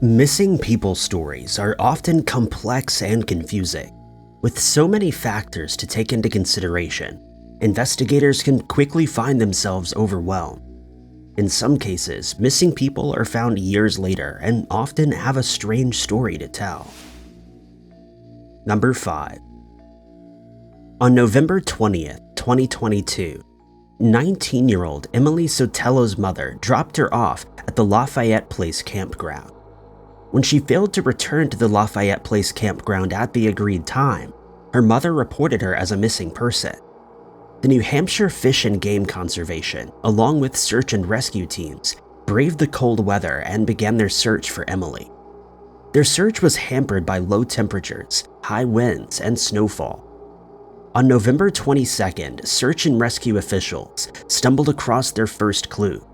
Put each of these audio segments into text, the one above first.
Missing people stories are often complex and confusing. With so many factors to take into consideration, investigators can quickly find themselves overwhelmed. In some cases, missing people are found years later and often have a strange story to tell. Number 5. On November 20th, 2022, 19-year-old Emily Sotelo mother dropped her off at the Lafayette Place campground. When she failed to return to the Lafayette Place campground at the agreed time, her mother reported her as a missing person. The New Hampshire Fish and Game Conservation, along with search and rescue teams, braved the cold weather and began their search for Emily. Their search was hampered by low temperatures, high winds, and snowfall. On November 22nd, search and rescue officials stumbled across their first clue: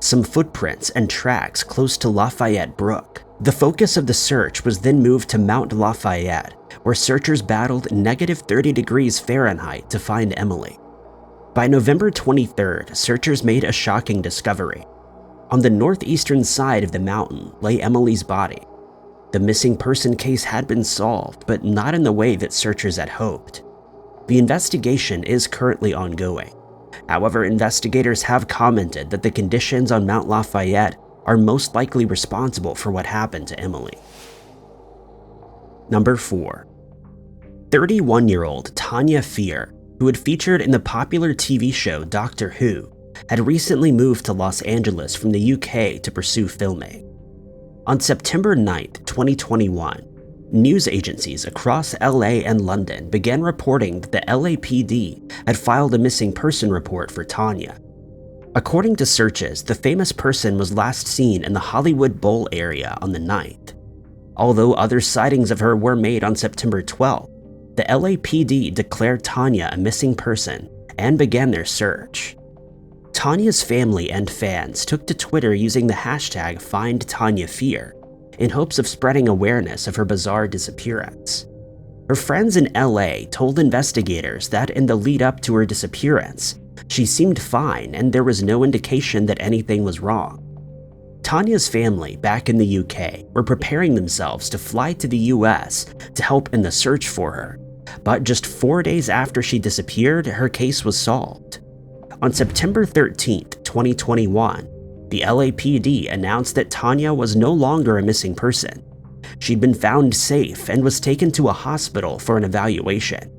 some footprints and tracks close to Lafayette Brook. The focus of the search was then moved to Mount Lafayette, where searchers battled -30 degrees Fahrenheit to find Emily. By November 23rd, searchers made a shocking discovery. On the northeastern side of the mountain lay Emily's body. The missing person case had been solved, but not in the way that searchers had hoped. The investigation is currently ongoing. However, investigators have commented that the conditions on Mount Lafayette are most likely responsible for what happened to Emily. Number 4. 31-year-old Tanya Fear, who had featured in the popular TV show Doctor Who, had recently moved to Los Angeles from the UK to pursue filming. On September 9th, 2021, news agencies across LA and London began reporting that the LAPD had filed a missing person report for Tanya. According to searches, the famous person was last seen in the Hollywood Bowl area on the 9th. Although other sightings of her were made on September 12th, the LAPD declared Tanya a missing person and began their search. Tanya's family and fans took to Twitter using the hashtag #FindTanyaFear in hopes of spreading awareness of her bizarre disappearance. Her friends in LA told investigators that in the lead up to her disappearance, she seemed fine and there was no indication that anything was wrong. Tanya's family back in the UK were preparing themselves to fly to the US to help in the search for her, but just 4 days after she disappeared, her case was solved. On September 13th, 2021, the LAPD announced that Tanya was no longer a missing person. She'd been found safe and was taken to a hospital for an evaluation.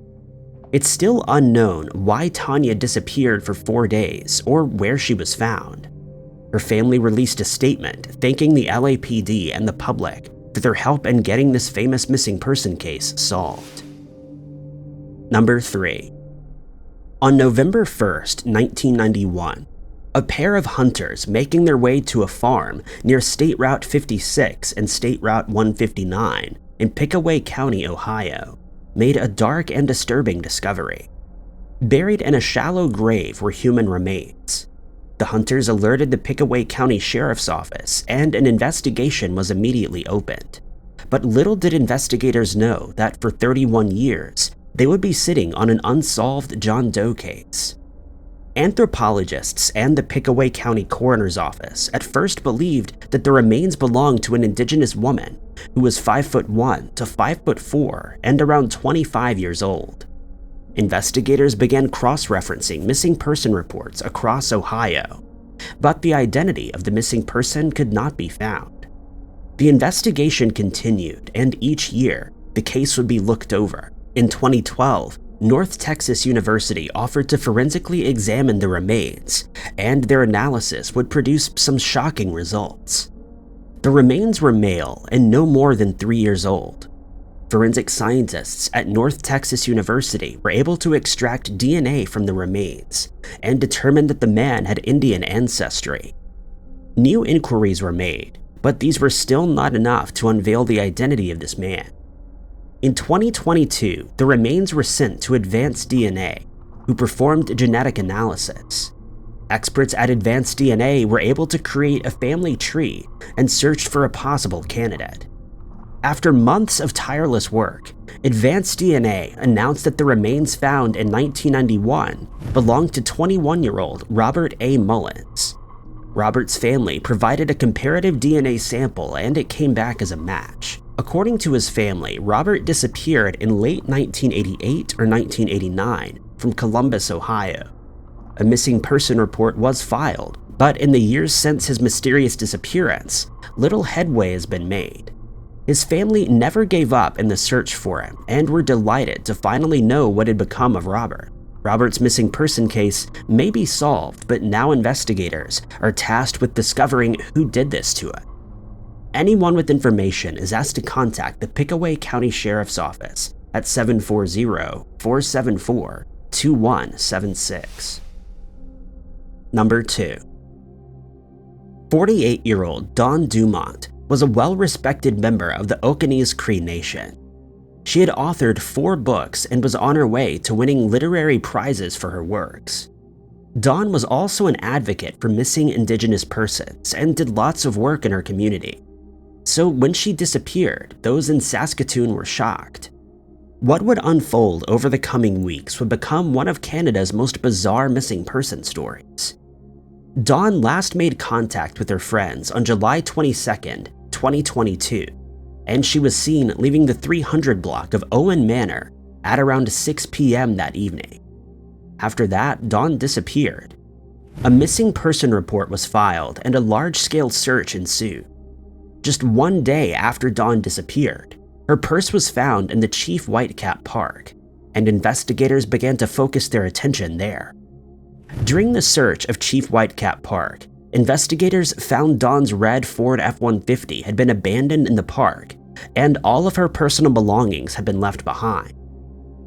It's still unknown why Tanya disappeared for 4 days or where she was found. Her family released a statement thanking the LAPD and the public for their help in getting this famous missing person case solved. Number 3. On November 1st, 1991, a pair of hunters making their way to a farm near State Route 56 and State Route 159 in Pickaway County, Ohio, made a dark and disturbing discovery. Buried in a shallow grave were human remains. The hunters alerted the Pickaway County Sheriff's Office, and an investigation was immediately opened. But little did investigators know that for 31 years, they would be sitting on an unsolved John Doe case. Anthropologists and the Pickaway County Coroner's Office at first believed that the remains belonged to an indigenous woman who was 5'1" to 5'4" and around 25 years old. Investigators began cross-referencing missing person reports across Ohio, but the identity of the missing person could not be found. The investigation continued, and each year, the case would be looked over. In 2012, North Texas University offered to forensically examine the remains, and their analysis would produce some shocking results. The remains were male and no more than 3 years old. Forensic scientists at North Texas University were able to extract DNA from the remains and determined that the man had Indian ancestry. New inquiries were made, but these were still not enough to unveil the identity of this man. In 2022, the remains were sent to Advanced DNA, who performed genetic analysis. Experts at Advanced DNA were able to create a family tree and searched for a possible candidate. After months of tireless work, Advanced DNA announced that the remains found in 1991 belonged to 21-year-old Robert A. Mullins. Robert's family provided a comparative DNA sample and it came back as a match. According to his family, Robert disappeared in late 1988 or 1989 from Columbus, Ohio. A missing person report was filed, but in the years since his mysterious disappearance, little headway has been made. His family never gave up in the search for him and were delighted to finally know what had become of Robert. Robert's missing person case may be solved, but now investigators are tasked with discovering who did this to him. Anyone with information is asked to contact the Pickaway County Sheriff's Office at 740-474-2176. Number 2. 48-year-old Dawn Dumont was a well-respected member of the Oconee Cree Nation. She had authored 4 books and was on her way to winning literary prizes for her works. Dawn was also an advocate for missing Indigenous persons and did lots of work in her community. So when she disappeared, those in Saskatoon were shocked. What would unfold over the coming weeks would become one of Canada's most bizarre missing person stories. Dawn last made contact with her friends on July 22, 2022, and she was seen leaving the 300 block of Owen Manor at around 6 p.m. that evening. After that, Dawn disappeared. A missing person report was filed and a large-scale search ensued. Just one day after Dawn disappeared, her purse was found in the Chief Whitecap Park, and investigators began to focus their attention there. During the search of Chief Whitecap Park, investigators found Dawn's red Ford F-150 had been abandoned in the park, and all of her personal belongings had been left behind.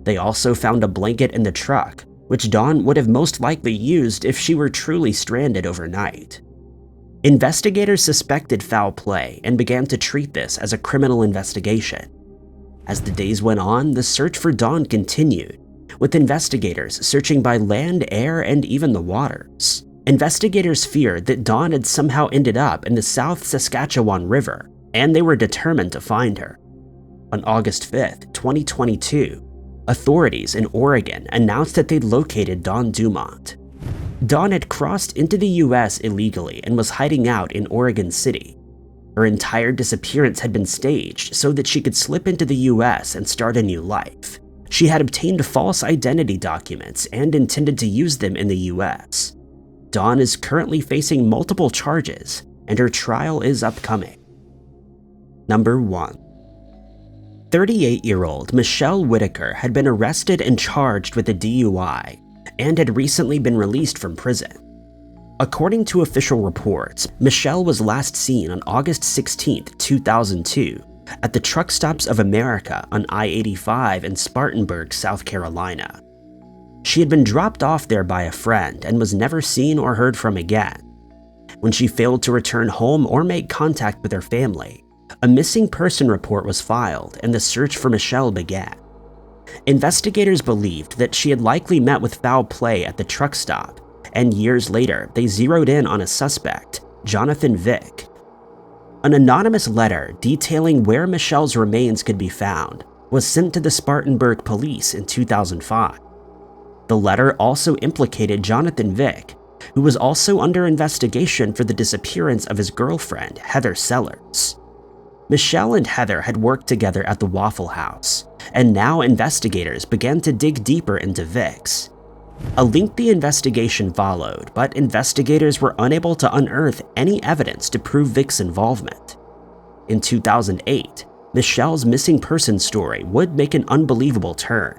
They also found a blanket in the truck, which Dawn would have most likely used if she were truly stranded overnight. Investigators suspected foul play and began to treat this as a criminal investigation. As the days went on, the search for Dawn continued, with investigators searching by land, air, and even the waters. Investigators feared that Dawn had somehow ended up in the South Saskatchewan River, and they were determined to find her. On August 5, 2022, authorities in Oregon announced that they'd located Dawn Dumont. Dawn had crossed into the US illegally and was hiding out in Oregon City. Her entire disappearance had been staged so that she could slip into the US and start a new life. She had obtained false identity documents and intended to use them in the US. Dawn is currently facing multiple charges, and her trial is upcoming. Number 1. 38-year-old Michelle Whitaker had been arrested and charged with a DUI and had recently been released from prison. According to official reports, Michelle was last seen on August 16, 2002, at the Truck Stops of America on I-85 in Spartanburg, South Carolina. She had been dropped off there by a friend and was never seen or heard from again. When she failed to return home or make contact with her family, a missing person report was filed and the search for Michelle began. Investigators believed that she had likely met with foul play at the truck stop, and years later they zeroed in on a suspect, Jonathan Vick. An anonymous letter detailing where Michelle's remains could be found was sent to the Spartanburg police in 2005. The letter also implicated Jonathan Vick, who was also under investigation for the disappearance of his girlfriend, Heather Sellers. Michelle and Heather had worked together at the Waffle House, and now investigators began to dig deeper into Vick's. A lengthy investigation followed, but investigators were unable to unearth any evidence to prove Vick's involvement. In 2008, Michelle's missing person story would make an unbelievable turn.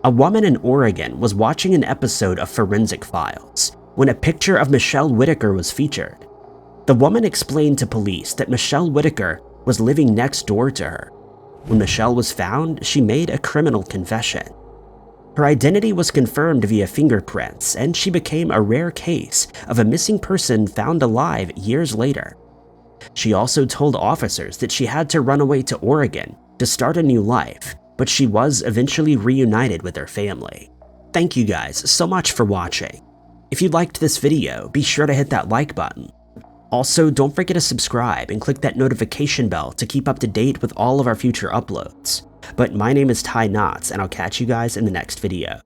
A woman in Oregon was watching an episode of Forensic Files when a picture of Michelle Whitaker was featured. The woman explained to police that Michelle Whitaker was living next door to her. When Michelle was found, she made a criminal confession. Her identity was confirmed via fingerprints, and she became a rare case of a missing person found alive years later. She also told officers that she had to run away to Oregon to start a new life, but she was eventually reunited with her family. Thank you guys so much for watching. If you liked this video, be sure to hit that like button. Also, don't forget to subscribe and click that notification bell to keep up to date with all of our future uploads. But my name is Ty Knotts, and I'll catch you guys in the next video.